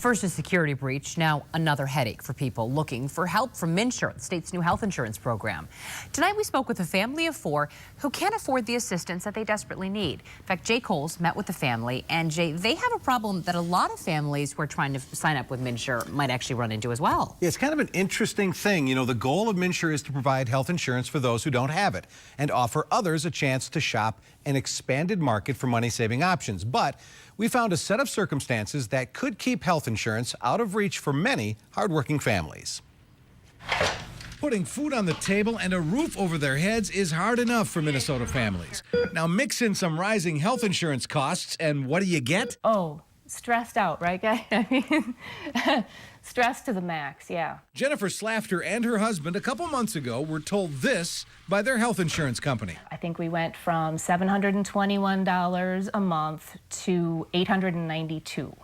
First, a security breach, now another headache for people looking for help from MNsure, the state's new health insurance program. Tonight, we spoke with a family of 4 who can't afford the assistance that they desperately need. In fact, Jay Coles met with the family, and Jay, they have a problem that a lot of families who are trying to sign up with MNsure might actually run into as well. Yeah, it's kind of an interesting thing. You know, the goal of MNsure is to provide health insurance for those who don't have it and offer others a chance to shop an expanded market for money-saving options. But we found a set of circumstances that could keep health insurance out of reach for many hardworking families. Putting food on the table and a roof over their heads is hard enough for Minnesota families. Now mix in some rising health insurance costs and what do you get? Oh, stressed out, right, guys? I mean, stressed to the max, yeah. Jennifer Slafter and her husband a couple months ago were told this by their health insurance company. I think we went from $721 a month to $892.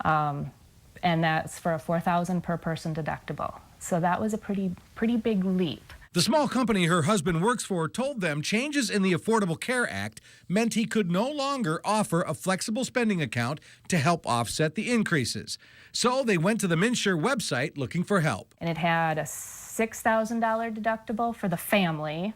And that's for a $4,000 per person deductible. So that was a pretty big leap. The small company her husband works for told them changes in the Affordable Care Act meant he could no longer offer a flexible spending account to help offset the increases. So they went to the MNsure website looking for help. And it had a $6,000 deductible for the family,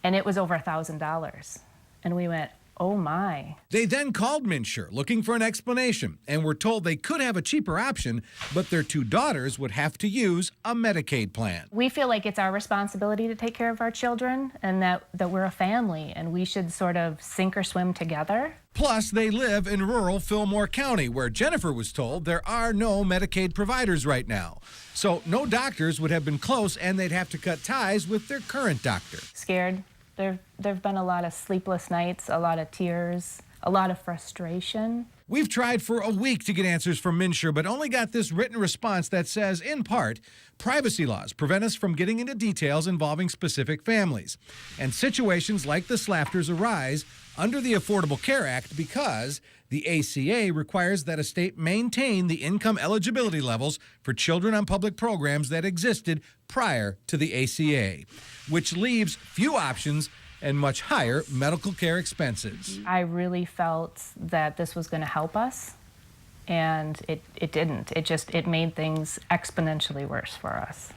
and it was over $1,000. And we went, oh my. They then called MNsure looking for an explanation and were told they could have a cheaper option, but their 2 daughters would have to use a Medicaid plan. We feel like it's our responsibility to take care of our children and that we're a family and we should sort of sink or swim together. Plus, they live in rural Fillmore County, where Jennifer was told there are no Medicaid providers right now. So no doctors would have been close and they'd have to cut ties with their current doctor. Scared. There've been a lot of sleepless nights, a lot of tears, a lot of frustration. We've tried for a week to get answers from MNsure, but only got this written response that says, in part, privacy laws prevent us from getting into details involving specific families. And situations like the Slafters arise under the Affordable Care Act because the ACA requires that a state maintain the income eligibility levels for children on public programs that existed prior to the ACA, which leaves few options and much higher medical care expenses. I really felt that this was going to help us, and it didn't. It made things exponentially worse for us.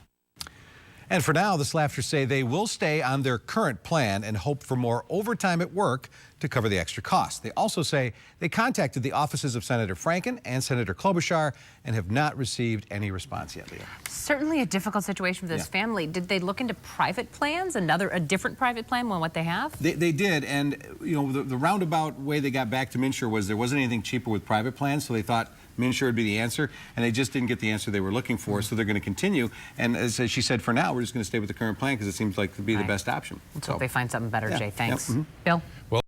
And for now, the Slafters say they will stay on their current plan and hope for more overtime at work to cover the extra costs. They also say they contacted the offices of Senator Franken and Senator Klobuchar and have not received any response yet, Leah. Certainly a difficult situation for this family. Did they look into private plans, a different private plan than what they have? They did, and you know, the roundabout way they got back to MNsure was there wasn't anything cheaper with private plans, so they thought MNsure would be the answer, and they just didn't get the answer they were looking for, so they're going to continue. And as she said, for now, we're just going to stay with the current plan because it seems like to be the best option. Let's hope they find something better, Jay. Thanks. Yep. Bill? Well,